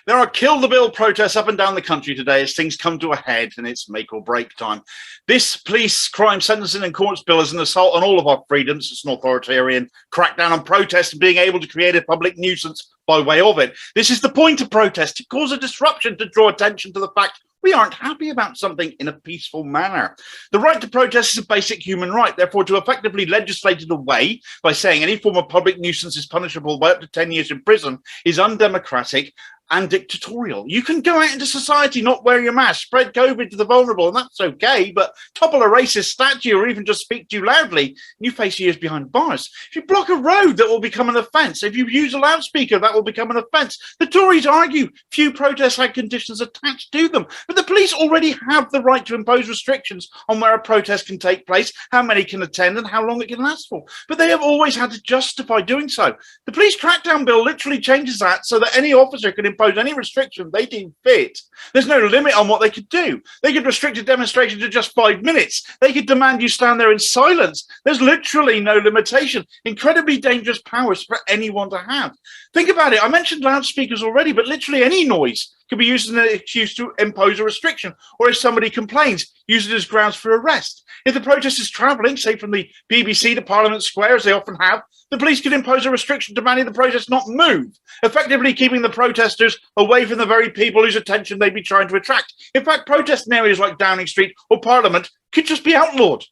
There are kill the bill protests up and down the country today as things come to a head and it's make or break time. This police crime sentencing and courts bill is an assault on all of our freedoms. It's an authoritarian crackdown on protest and being able to create a public nuisance by way of it. This is the point of protest, to cause a disruption, to draw attention to the fact we aren't happy about something in a peaceful manner. The right to protest is a basic human right. Therefore, to effectively legislate it away by saying any form of public nuisance is punishable by up to 10 years in prison is undemocratic and dictatorial. You can go out into society, not wear your mask, spread COVID to the vulnerable, and that's okay, but topple a racist statue or even just speak too loudly, and you face years behind bars. If you block a road, that will become an offence. If you use a loudspeaker, that will become an offence. The Tories argue few protests had conditions attached to them, but the police already have the right to impose restrictions on where a protest can take place, how many can attend, and how long it can last for. But they have always had to justify doing so. The police crackdown bill literally changes that so that any officer can impose any restriction they deem fit. There's no limit on what they could do. They could restrict a demonstration to just 5 minutes. They could demand you stand there in silence. There's literally no limitation. Incredibly dangerous powers for anyone to have. Think about it. I mentioned loudspeakers already, but literally any noise could be used as an excuse to impose a restriction, or if somebody complains, use it as grounds for arrest. If the protest is travelling, say from the BBC to Parliament Square, as they often have, the police could impose a restriction demanding the protest not move, effectively keeping the protesters away from the very people whose attention they'd be trying to attract. In fact, protests in areas like Downing Street or Parliament could just be outlawed.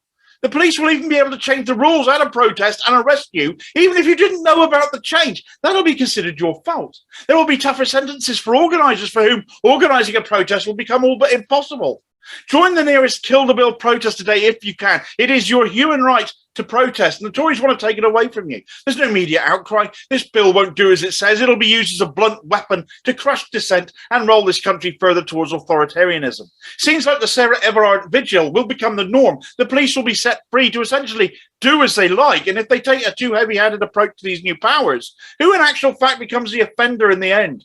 The police will even be able to change the rules at a protest and arrest you, even if you didn't know about the change. That'll be considered your fault. There will be tougher sentences for organisers for whom organising a protest will become all but impossible. Join the nearest Kill the Bill protest today if you can. It is your human right to protest, and the Tories want to take it away from you. There's no media outcry. This bill won't do as it says. It'll be used as a blunt weapon to crush dissent and roll this country further towards authoritarianism. Scenes like the Sarah Everard vigil will become the norm. The police will be set free to essentially do as they like, and if they take a too heavy-handed approach to these new powers, who in actual fact becomes the offender in the end?